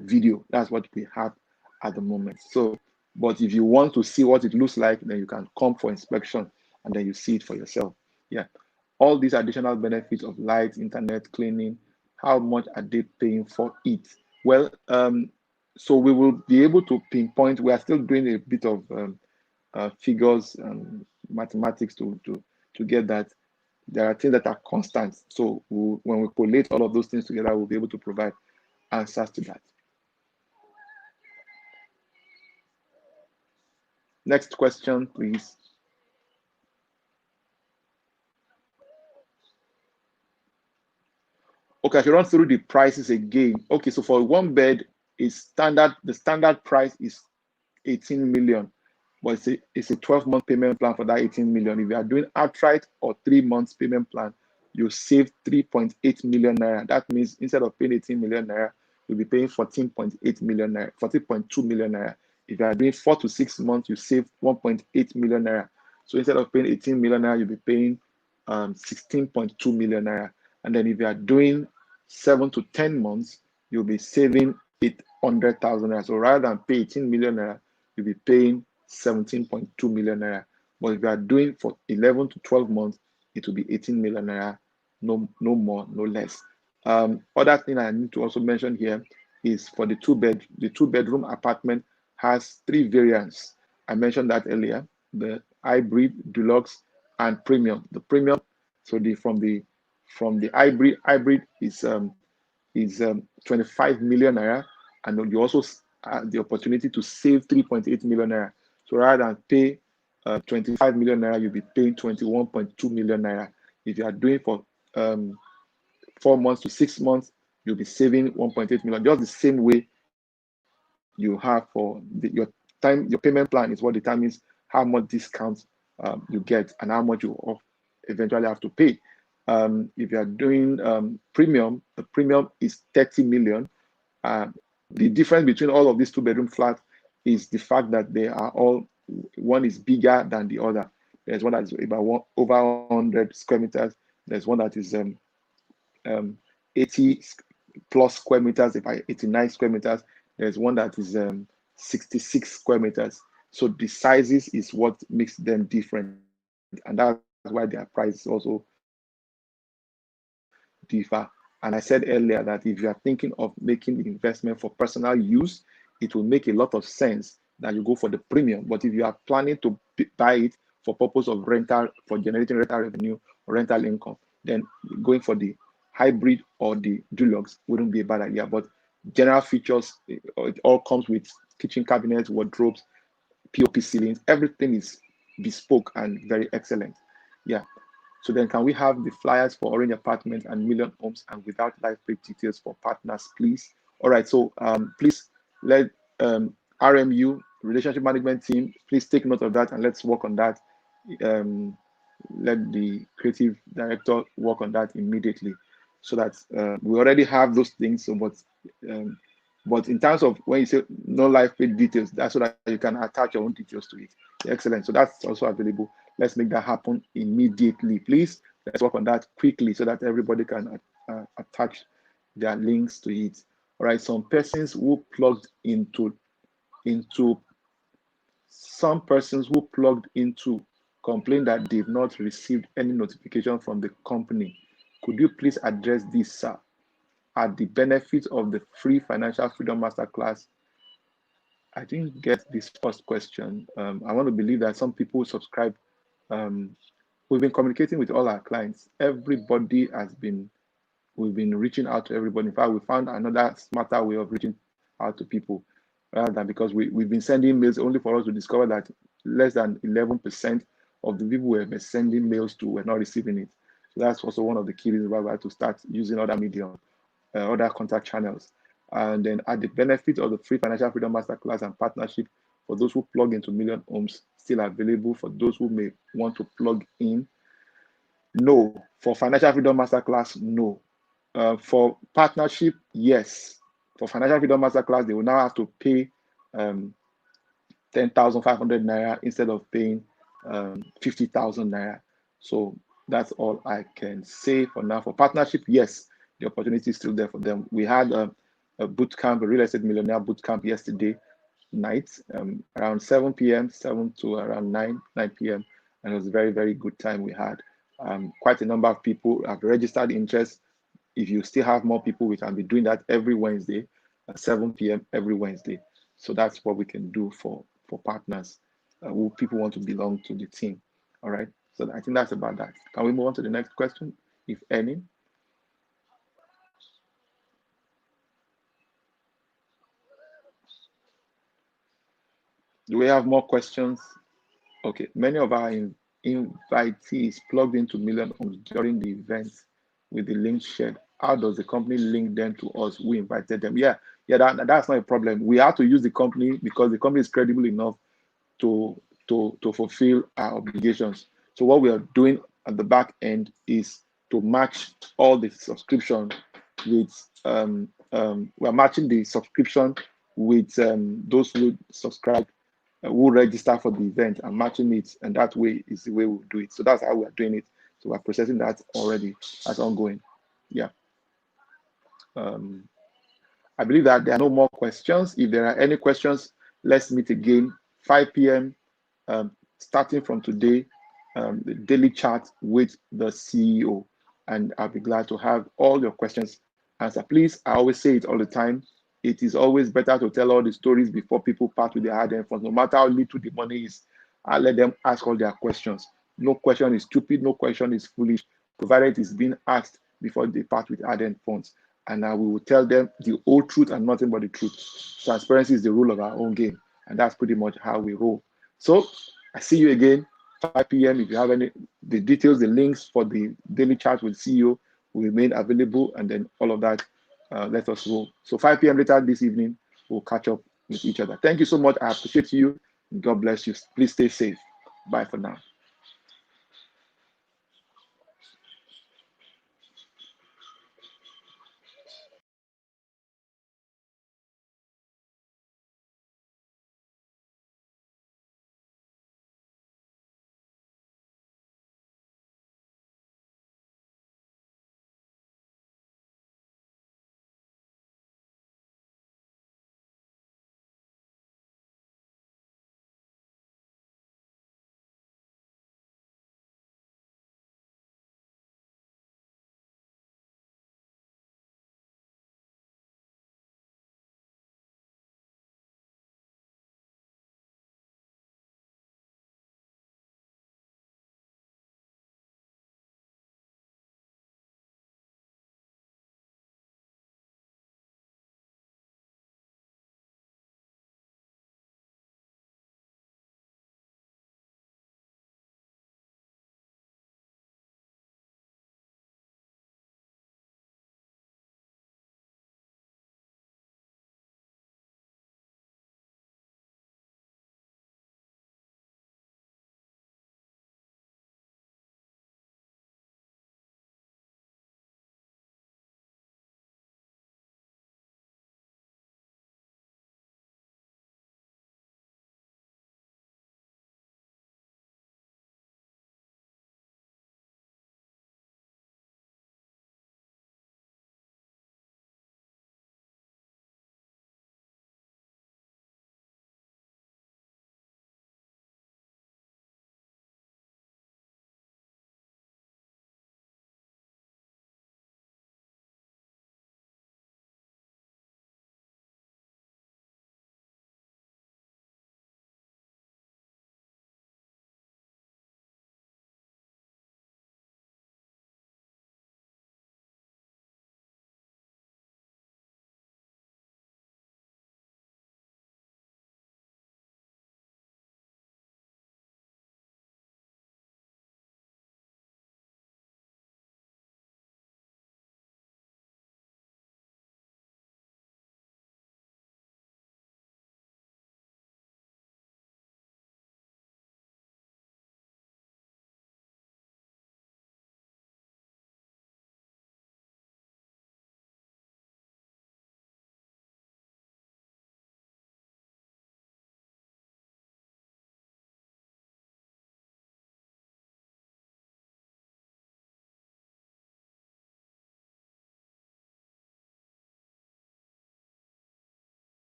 video. That's what we have at the moment. So, but if you want to see what it looks like, then you can come for inspection and then you see it for yourself. Yeah, all these additional benefits of light, internet, cleaning, how much are they paying for it? Well, so we will be able to pinpoint. We are still doing a bit of figures and mathematics to get that. There are things that are constant. So when we collate all of those things together, we'll be able to provide answers to that. Next question, please. Okay, I should run through the prices again. Okay, so for 1-bed, the standard price is 18 million, but it's a 12-month payment plan for that 18 million. If you are doing outright or 3 months payment plan, you save 3.8 million naira. That means instead of paying 18 million naira, you'll be paying 14.8 million naira, 14.2 million naira. If you are doing 4 to 6 months, you save 1.8 million naira. So instead of paying 18 million naira, you'll be paying 16.2 million naira. And then if you are doing 7 to 10 months, you'll be saving 800,000 naira. So rather than pay 18 million naira, you'll be paying 17.2 million naira. But if you are doing for 11 to 12 months, it will be 18 million naira, no more, no less. Other thing I need to also mention here is for the 2-bedroom apartment has 3 variants. I mentioned that earlier: the hybrid, deluxe, and premium. The premium, so from the hybrid is 25 million naira, and you also have the opportunity to save 3.8 million naira. So rather than pay 25 million naira, you'll be paying 21.2 million naira. If you are doing for 4 months to 6 months, you'll be saving 1.8 million. Just the same way you have for your payment plan is what determines how much discount you get and how much you eventually have to pay. If you are doing premium, the premium is 30 million. The difference between all of these 2-bedroom flats is the fact that they are all, one is bigger than the other. There's one that is about over 100 square meters. There's one that is 80 plus square meters, about 89 square meters. There's one that is 66 square meters. So the sizes is what makes them different, and that's why their prices also differ. And I said earlier that if you are thinking of making the investment for personal use, it will make a lot of sense that you go for the premium. But if you are planning to buy it for purpose of rental, for generating rental revenue or rental income, then going for the hybrid or the deluxe wouldn't be a bad idea. But general features. It all comes with kitchen cabinets, wardrobes, POP ceilings. Everything is bespoke and very excellent. Yeah. So then can we have the flyers for Orange Apartments and Million Homes and without live page details for partners, please? All right. So please let RMU, Relationship Management Team, please take note of that and let's work on that. Let the creative director work on that immediately so that we already have those things. So, but in terms of when you say no live page details, that's so that you can attach your own details to it. Excellent. So that's also available. Let's make that happen immediately, please. Let's work on that quickly so that everybody can attach their links to it. All right. Some persons who plugged into some persons who plugged into complain that they've not received any notification from the company. Could you please address this, sir? Are the benefits of the free financial freedom masterclass? I didn't get this first question. I want to believe that some people subscribe. We've been communicating with all our clients. Everybody we've been reaching out to everybody. In fact, we found another smarter way of reaching out to people rather than because we've been sending mails only for us to discover that less than 11% of the people we have been sending mails to were not receiving it. So that's also one of the key reasons why we had to start using other medium, other contact channels. And then are the benefits of the free financial freedom masterclass and partnership for those who plug into Million Homes still available for those who may want to plug in? No. For financial freedom masterclass, no. For partnership, yes. For financial freedom masterclass, they will now have to pay 10,500 naira instead of paying 50,000 naira. So that's all I can say for now. For partnership, yes, the opportunity is still there for them. We had a boot camp, a real estate millionaire boot camp yesterday night, around 7 p.m., 7 to around 9 p.m. And it was a very, very good time we had. Quite a number of people have registered interest. If you still have more people, we can be doing that every Wednesday at 7 p.m. every Wednesday. So that's what we can do for partners who people want to belong to the team. All right. So I think that's about that. Can we move on to the next question, if any? Do we have more questions? Okay. Many of our invitees plugged into Million Homes during the event with the link shared. How does the company link them to us who invited them? Yeah, that's not a problem. We have to use the company because the company is credible enough to fulfill our obligations. So what we are doing at the back end is to match all the subscription with we're matching the subscription with those who subscribe, who register for the event, and matching it, and that way is the way we'll do it. So that's how we are doing it. So we're processing that already. That's ongoing. Yeah. I believe that there are no more questions. If there are any questions, let's meet again 5 p.m. Starting from today, the daily chat with the CEO, and I'll be glad to have all your questions answered. Please, I always say it all the time. It is always better to tell all the stories before people part with their hard-earned funds, no matter how little the money is. I let them ask all their questions. No question is stupid. No question is foolish, provided it is being asked before they part with hard-earned funds. And we will tell them the whole truth and nothing but the truth. Transparency is the rule of our own game, and that's pretty much how we roll. So I see you again 5 p.m. If you have any the details, the links for the daily chat with CEO will remain available, and then all of that. Let us roll. So 5 p.m. later this evening, we'll catch up with each other. Thank you so much. I appreciate you. God bless you. Please stay safe. Bye for now.